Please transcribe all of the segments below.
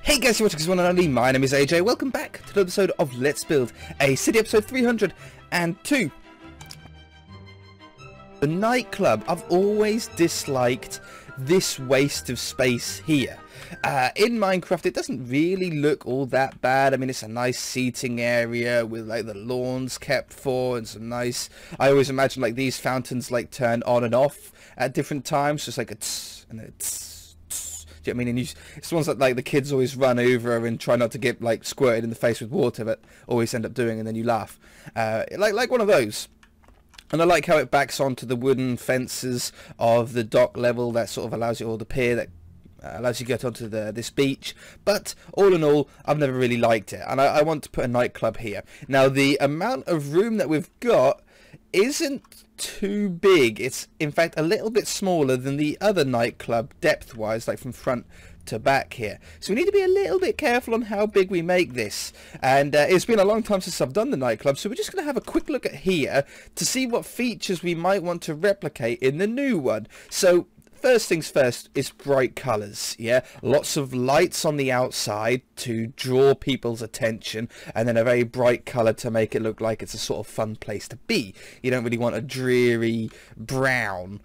Hey guys, you're watching one and only. My name is AJ. Welcome back to another episode of Let's Build a City, episode 302. The Nightclub. I've always disliked this waste of space here. In Minecraft, it doesn't really look all that bad. I mean, it's a nice seating area with like the lawns kept for and some nice. I always imagine like these fountains like turn on and off at different times, just like a tss and a tss. Do you know what I mean? And it's the ones that like the kids always run over and try not to get like squirted in the face with water, but always end up doing, and then you laugh. Like one of those. And I like how it backs onto the wooden fences of the dock level. That sort of allows you, or the pier that allows you to get onto this beach. But all in all, I've never really liked it, and I want to put a nightclub here. Now, the amount of room that we've got isn't too big. It's in fact a little bit smaller than the other nightclub depth wise, like from front to back here. So we need to be a little bit careful on how big we make this. And it's been a long time since I've done the nightclub, so we're just going to have a quick look at here to see what features we might want to replicate in the new one. So first things first is bright colors. Yeah, lots of lights on the outside to draw people's attention, and then a very bright color to make it look like it's a sort of fun place to be. You don't really want a dreary brown.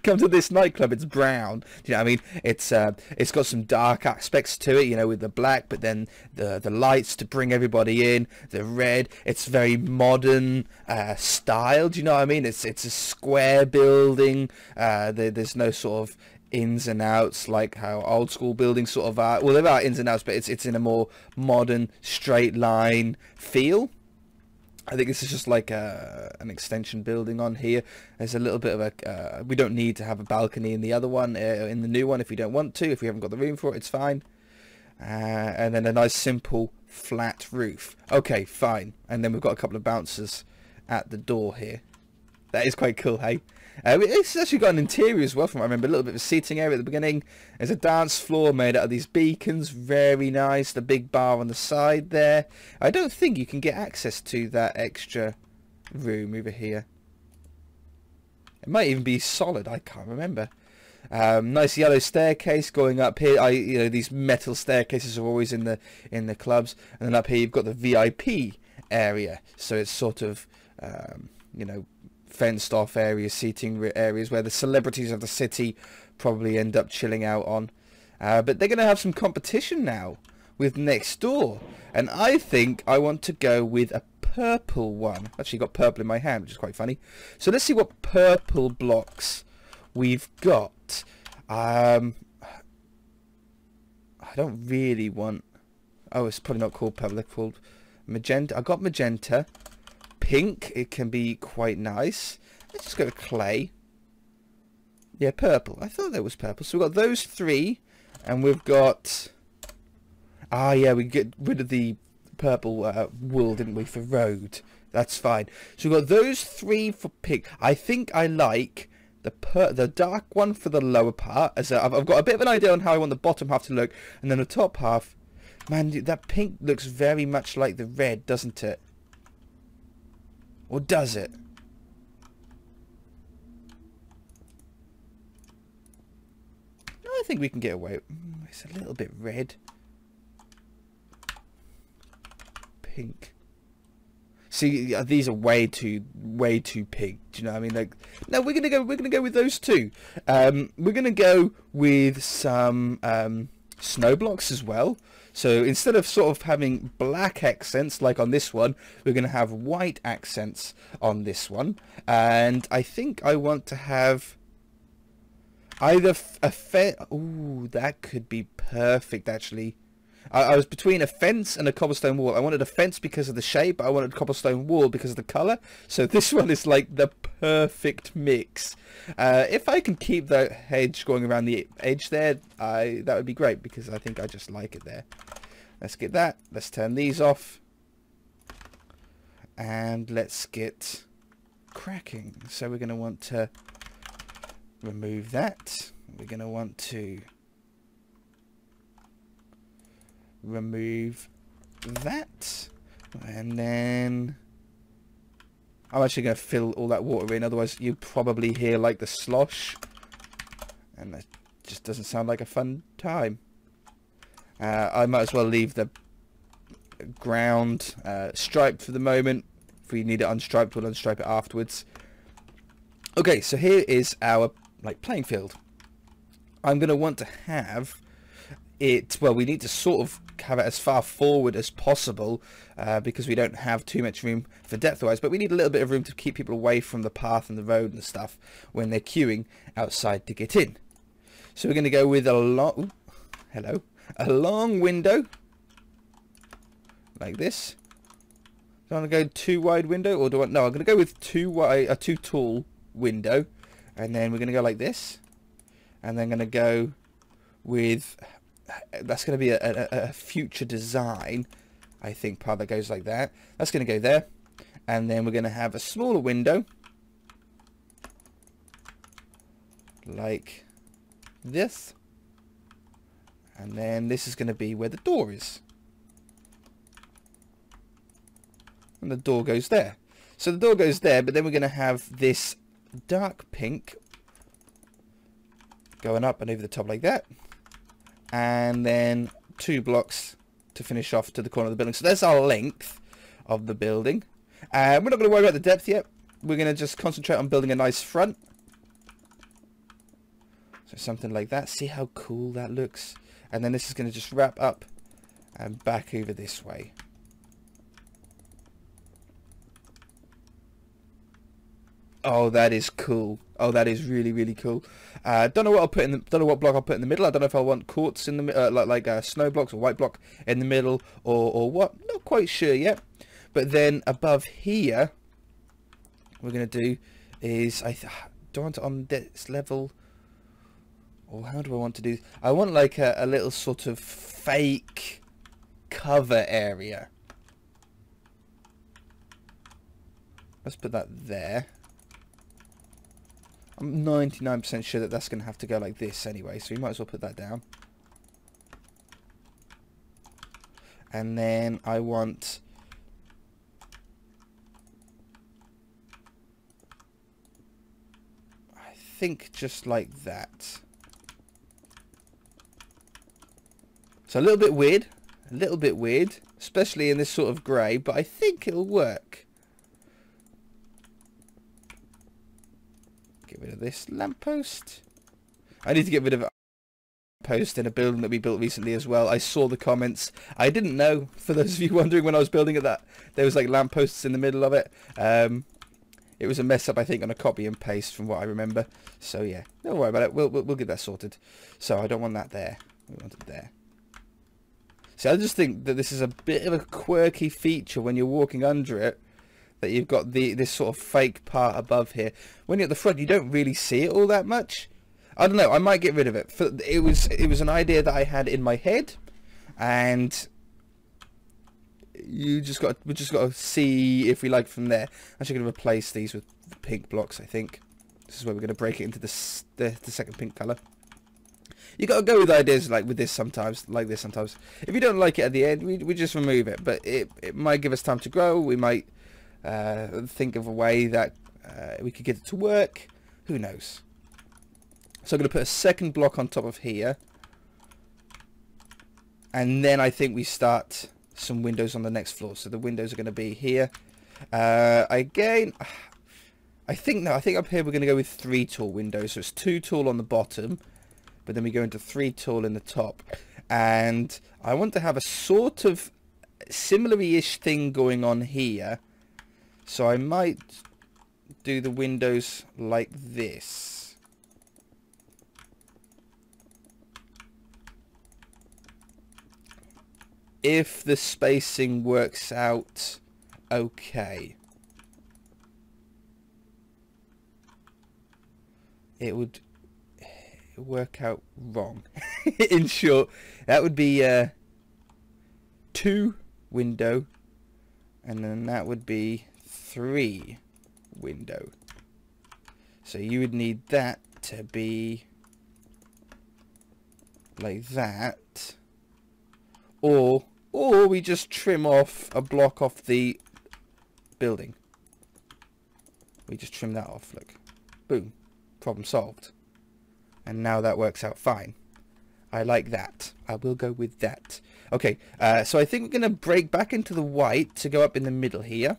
Come to this nightclub, it's brown. Do you know what I mean? It's got some dark aspects to it, you know, with the black, but then the lights to bring everybody in, the red. It's very modern style. Do you know what I mean? It's a square building. There's no sort of ins and outs like how old school buildings sort of are. Well, there are ins and outs, but it's in a more modern straight line feel. I think this is just like an extension building on here. There's a little bit of a... we don't need to have a balcony in the other one, in the new one, if we don't want to. If we haven't got the room for it, it's fine. And then a nice simple flat roof. Okay, fine. And then we've got a couple of bouncers at the door here. That is quite cool, hey? It's actually got an interior as well, from what I remember. A little bit of a seating area at the beginning. There's a dance floor made out of these beacons. Very nice. The big bar on the side there. I don't think you can get access to that extra room over here. It might even be solid. I can't remember. Nice yellow staircase going up here. You know, these metal staircases are always in the clubs. And then up here you've got the VIP area. So it's sort of, you know, fenced off areas, seating areas where the celebrities of the city probably end up chilling out on. But they're going to have some competition now with next door, and I think I want to go with a purple one. Actually got purple in my hand, which is quite funny. So let's see what purple blocks we've got. I don't really want... Oh, it's probably not called purple, it's called magenta. I got magenta. Pink, it can be quite nice. Let's just go with clay. Yeah, purple. I thought that was purple. So we've got those three, and we've got... Ah, yeah, we get rid of the purple wool, didn't we, for road. That's fine. So we've got those three for pink. I think I like the dark one for the lower part. As I've got a bit of an idea on how I want the bottom half to look, and then the top half. Man, that pink looks very much like the red, doesn't it? Or does it? No, I think we can get away. It's a little bit red. Pink. See, these are way too pink. Do you know what I mean? Like, no, we're gonna go with those two. We're gonna go with some snow blocks as well. So instead of sort of having black accents like on this one, we're going to have white accents on this one. And I think I want to have either a fence. Ooh, that could be perfect, actually. I was between a fence and a cobblestone wall. I wanted a fence because of the shape, but I wanted a cobblestone wall because of the colour. So this one is like the perfect mix. If I can keep the hedge going around the edge there, that would be great, because I think I just like it there. Let's get that. Let's turn these off. And let's get cracking. So we're going to want to remove that. We're going to want to remove that, and then I'm actually going to fill all that water in, otherwise you'd probably hear like the slosh, and that just doesn't sound like a fun time. I might as well leave the ground striped for the moment. If we need it unstriped, we'll unstripe it afterwards. Okay, so here is our playing field. I'm going to want to have it, well, we need to sort of have it as far forward as possible because we don't have too much room for depth wise, but we need a little bit of room to keep people away from the path and the road and stuff when they're queuing outside to get in. So we're going to go with a long window like this. Do I want to go too wide window, or do I? No, I'm going to go with too tall window, and then we're going to go like this, and then going to go with, that's going to be a future design, I think, part that goes like that. That's going to go there, and then we're going to have a smaller window like this, and then this is going to be where the door is, and the door goes there. So the door goes there, but then we're going to have this dark pink going up and over the top like that, and then 2 blocks to finish off to the corner of the building. So that's our length of the building. We're not going to worry about the depth yet. We're going to just concentrate on building a nice front. So something like that. See how cool that looks? And then this is going to just wrap up and back over this way. Oh, that is cool. Oh, that is really, really cool. Don't know what I'll put in the, don't know what block I'll put in the middle. I don't know if I want quartz in the like snow blocks or white block in the middle, or what. Not quite sure yet. But then above here, what we're gonna do is do I want it on this level, or how do I want to do? I want like a little sort of fake cover area. Let's put that there. I'm 99% sure that that's going to have to go like this anyway, so we might as well put that down. And then I want think just like that. So a little bit weird, especially in this sort of grey, but I think it'll work. Get rid of this lamppost. I need to get rid of a post in a building that we built recently as well. I saw the comments. I didn't know, for those of you wondering, when I was building it, that there was like lampposts in the middle of it. It was a mess up, I think, on a copy and paste from what I remember. So yeah, don't worry about it. We'll get that sorted. So I don't want that there. We want it there. So I just think that this is a bit of a quirky feature when you're walking under it, that you've got this sort of fake part above here. When you're at the front, you don't really see it all that much. I don't know. I might get rid of it. It was an idea that I had in my head, and we just got to see if we like from there. I'm actually going to replace these with the pink blocks. I think this is where we're going to break it into the second pink color. You got to go with ideas like with this sometimes, like this sometimes. If you don't like it at the end, we just remove it. But it might give us time to grow. We might think of a way that we could get it to work. Who knows? So I'm going to put a second block on top of here, and then I think we start some windows on the next floor. So the windows are going to be here. Again, I think up here we're going to go with 3 tall windows. So it's 2 tall on the bottom, but then we go into 3 tall in the top. And I want to have a sort of similar-ish thing going on here. So I might do the windows like this. If the spacing works out okay. It would work out wrong. In short, that would be 2 window, and then that would be 3 window. So you would need that to be like that, or we just trim off a block off the building. We just trim that off, look. Boom. Problem solved. And now that works out fine. I like that. I will go with that. Okay, so I think we're going to break back into the white to go up in the middle here.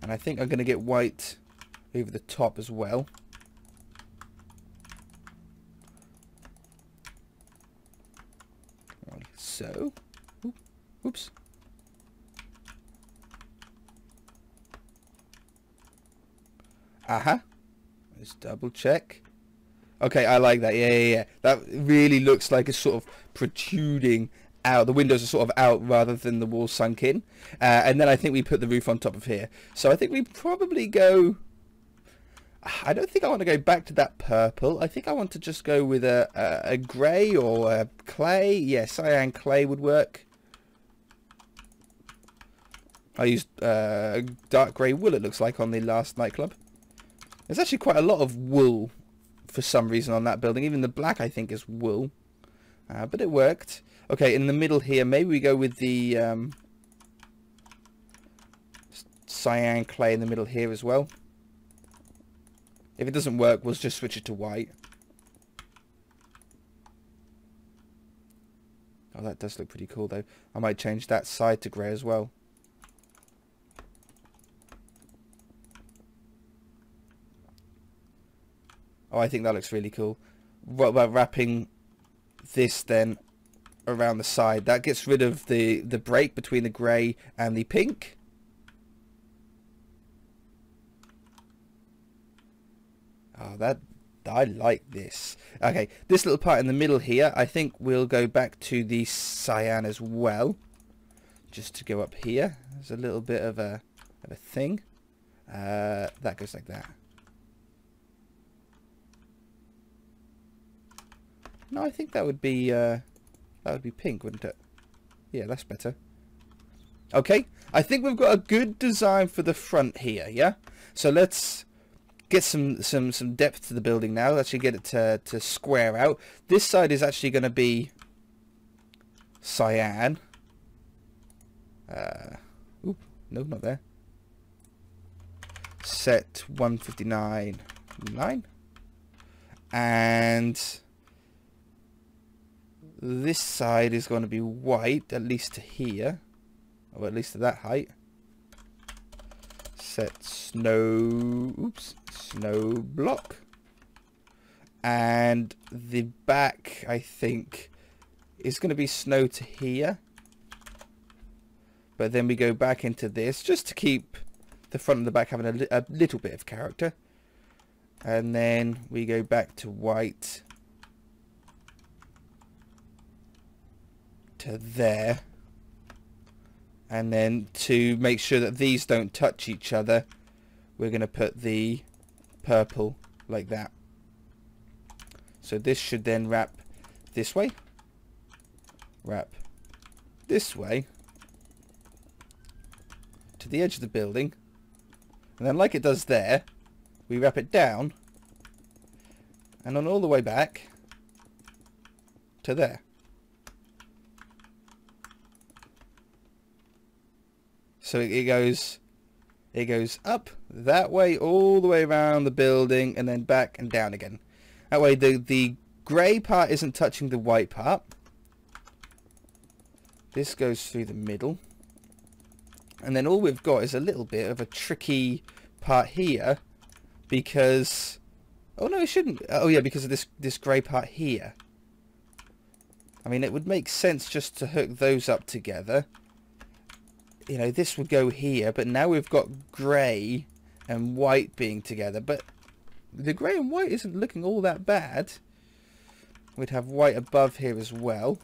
And I think I'm going to get white over the top as well. Like so. Oops. Aha. Let's double check. Okay, I like that. Yeah. That really looks like it's sort of protruding out. The windows are sort of out rather than the wall sunk in. And then I think we put the roof on top of here. So I think we probably go... I don't think I want to go back to that purple. I think I want to just go with a grey or a clay. Yeah, cyan clay would work. I used dark grey wool, it looks like, on the last nightclub. There's actually quite a lot of wool for some reason on that building. Even the black, I think, is wool. But it worked. Okay, in the middle here, maybe we go with the cyan clay in the middle here as well. If it doesn't work, we'll just switch it to white. Oh, that does look pretty cool, though. I might change that side to grey as well. Oh, I think that looks really cool. What about wrapping this then around the side? That gets rid of the break between the grey and the pink. Oh, I like this. Okay, this little part in the middle here, I think we'll go back to the cyan as well. Just to go up here. There's a little bit of a thing. That goes like that. No, I think that would be pink, wouldn't it? Yeah, that's better. Okay, I think we've got a good design for the front here, yeah? So let's get some depth to the building now. Let's actually get it to square out. This side is actually going to be cyan. Ooh, no, not there. Set 159.9. And this side is going to be white, at least to here. Or at least to that height. Set snow block. And the back, I think, is going to be snow to here. But then we go back into this, just to keep the front and the back having a little bit of character. And then we go back to white. To there. And then to make sure that these don't touch each other, we're going to put the purple like that. So this should then wrap this way, wrap this way to the edge of the building, and then like it does there, we wrap it down and on all the way back to there. So it goes up that way all the way around the building and then back and down again. That way the grey part isn't touching the white part. This goes through the middle. And then all we've got is a little bit of a tricky part here because... Oh no, it shouldn't. Oh yeah, because of this grey part here. I mean, it would make sense just to hook those up together. You know, this would go here, but now we've got grey and white being together. But the grey and white isn't looking all that bad. We'd have white above here as well.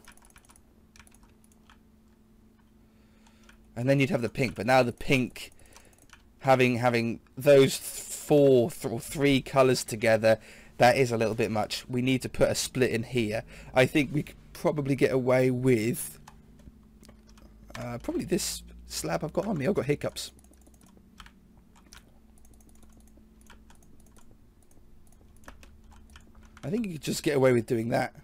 And then you'd have the pink. But now the pink, having those three colours together, that is a little bit much. We need to put a split in here. I think we could probably get away with probably this slab I've got on me. I've got hiccups. I think you could just get away with doing that.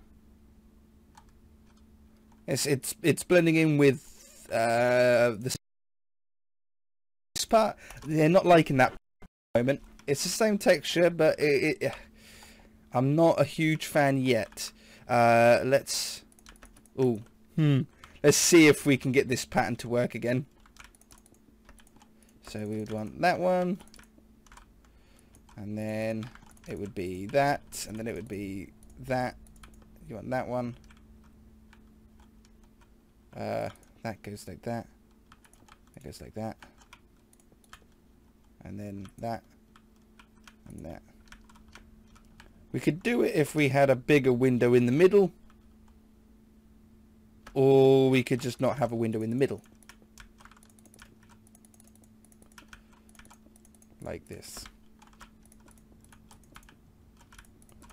It's blending in with this part. They're not liking that at the moment. It's the same texture, but I'm not a huge fan yet. Let's see if we can get this pattern to work again. So we would want that one, and then it would be that, and then it would be that. You want that one. That goes like that. That goes like that. And then that. And that. We could do it if we had a bigger window in the middle. Or we could just not have a window in the middle. Like this.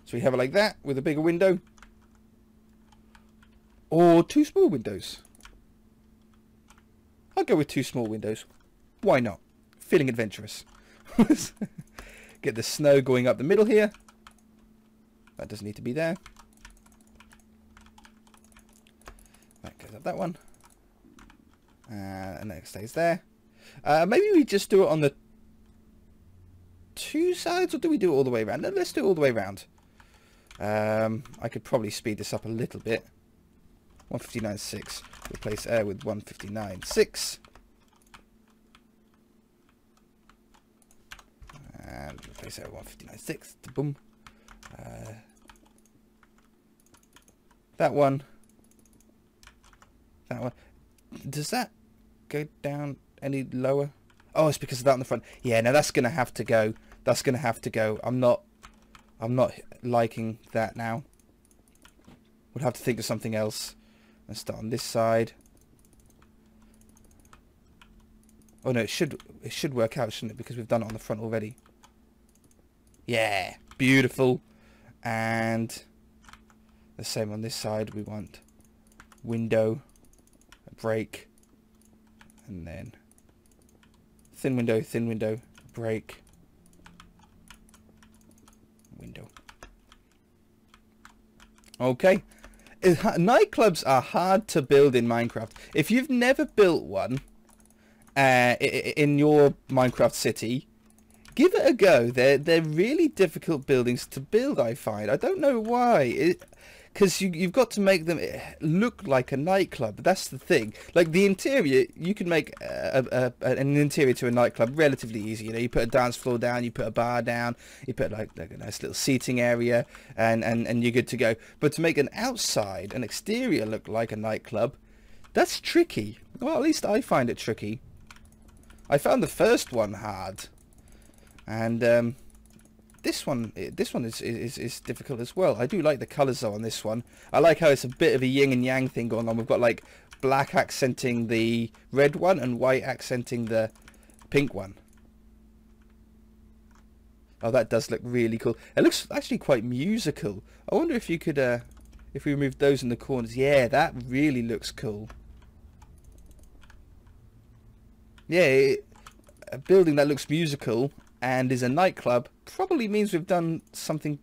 So we have it like that with a bigger window. Or two small windows. I'll go with two small windows. Why not? Feeling adventurous. Get the snow going up the middle here. That doesn't need to be there. That goes up that one. And that stays there. Maybe we just do it on the two sides, or do we do it all the way around? No, let's do it all the way around. I could probably speed this up a little bit. 159.6. Replace air with 159.6. And replace air with 159.6. Boom. That one. That one. Does that go down any lower? Oh, it's because of that on the front. Yeah, no, that's gonna have to go. That's gonna have to go. I'm not liking that now. We'll have to think of something else. Let's start on this side. Oh no, it should work out, shouldn't it? Because we've done it on the front already. Yeah, beautiful. And the same on this side. We want window, a break, and then thin window, break, window. Okay. Nightclubs are hard to build in Minecraft. If you've never built one in your Minecraft city, give it a go. They're really difficult buildings to build, I find. I don't know why. Because you've got to make them look like a nightclub. That's the thing. Like the interior, you can make an interior to a nightclub relatively easy. You know, you put a dance floor down, you put a bar down, you put like a nice little seating area, and you're good to go. But to make an exterior look like a nightclub, that's tricky. Well, at least I find it tricky. I found the first one hard, and this one is difficult as well. I do like the colours though on this one. I like how it's a bit of a yin and yang thing going on. We've got like black accenting the red one and white accenting the pink one. Oh, that does look really cool. It looks actually quite musical. I wonder if you could, if we remove those in the corners. Yeah, that really looks cool. Yeah, a building that looks musical and is a nightclub probably means we've done something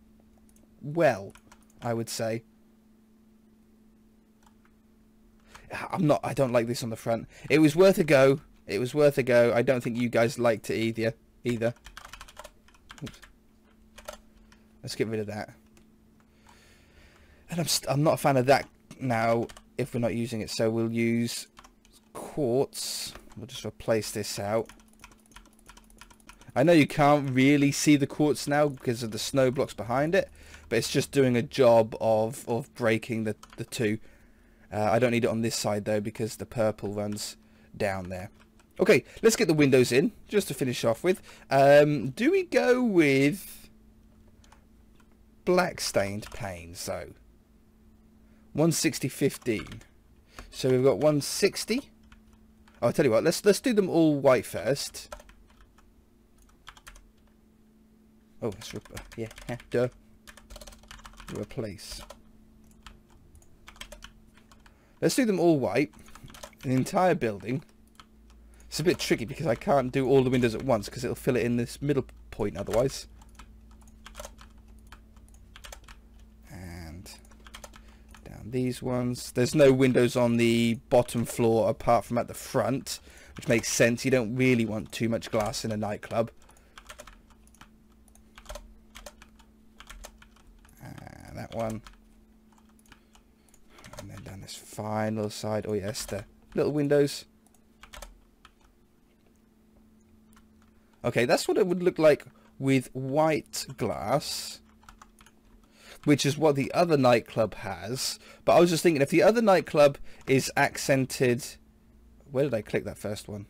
well, I would say. I don't like this on the front. It was worth a go. It was worth a go. I don't think you guys liked it either. Oops. Let's get rid of that. And I'm not a fan of that now if we're not using it, so we'll use quartz. We'll just replace this out. I know you can't really see the quartz now because of the snow blocks behind it, but it's just doing a job of breaking the two. I don't need it on this side though because the purple runs down there. Okay, let's get the windows in just to finish off with. Do we go with black stained panes though? 160/15. So we've got 160. Oh, I'll tell you what. Let's do them all white first. Oh, let's replace. Let's do them all white. The entire building. It's a bit tricky because I can't do all the windows at once because it'll fill it in this middle point otherwise. And down these ones. There's no windows on the bottom floor apart from at the front, which makes sense. You don't really want too much glass in a nightclub. That one. That's fine. Little side. Oh yes, the little windows. Okay, that's what it would look like with white glass, which is what the other nightclub has. But I was just thinking, if the other nightclub is accented... Where did I click that first one?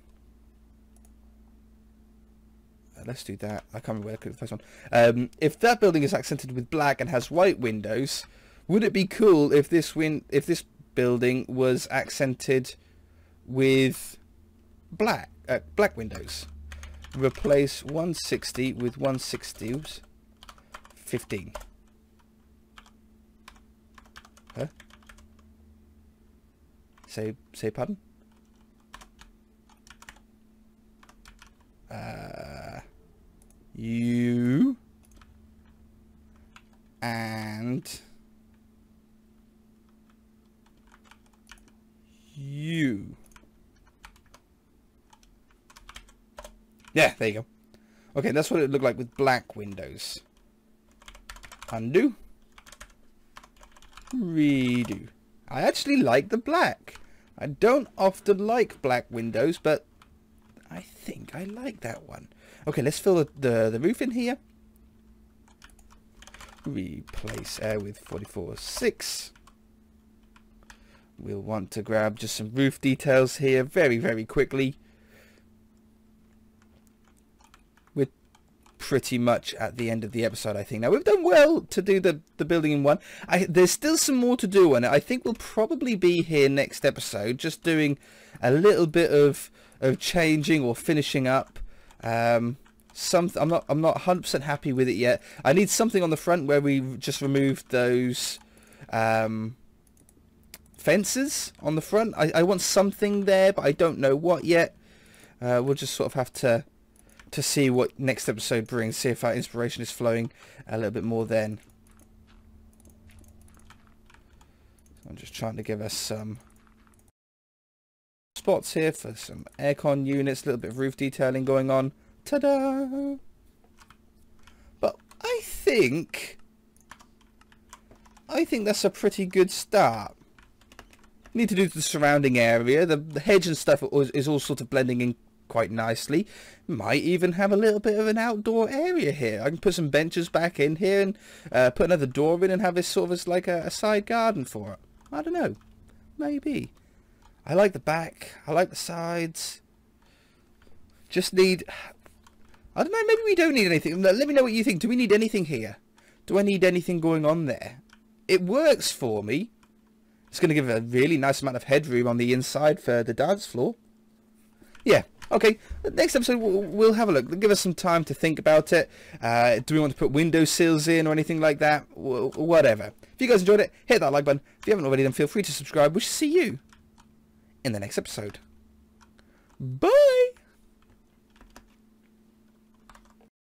Let's do that. I can't remember where I clicked the first one. If that building is accented with black and has white windows, would it be cool if this building was accented with black windows? Replace 160 with 160s 15. Huh? Say pardon? You and you. Yeah, there you go. Okay, that's what it looked like with black windows. Undo. Redo. I actually like the black. I don't often like black windows, but I think I like that one. Okay, let's fill the roof in here. Replace air with 44.6. We'll want to grab just some roof details here very, very quickly. We're pretty much at the end of the episode, I think. Now, we've done well to do the building in one. There's still some more to do on it. I think we'll probably be here next episode, just doing a little bit of changing or finishing up. I'm not 100% happy with it yet. I need something on the front where we just removed those fences on the front. I want something there, but I don't know what yet. We'll just sort of have to see what next episode brings, see if our inspiration is flowing a little bit more then. I'm just trying to give us some spots here for some aircon units, a little bit of roof detailing going on. Ta-da! But I think that's a pretty good start. Need to do the surrounding area. The hedge and stuff is all sort of blending in quite nicely. Might even have a little bit of an outdoor area here. I can put some benches back in here and put another door in and have this sort of as like a side garden for it. I don't know. Maybe. I like the back. I like the sides. Just need... I don't know, maybe we don't need anything. Let me know what you think. Do we need anything here? Do I need anything going on there? It works for me. It's going to give a really nice amount of headroom on the inside for the dance floor. Yeah, okay. Next episode, we'll have a look. Give us some time to think about it. Do we want to put window sills in or anything like that? Whatever. If you guys enjoyed it, hit that like button. If you haven't already, then feel free to subscribe. We'll see you in the next episode. Bye!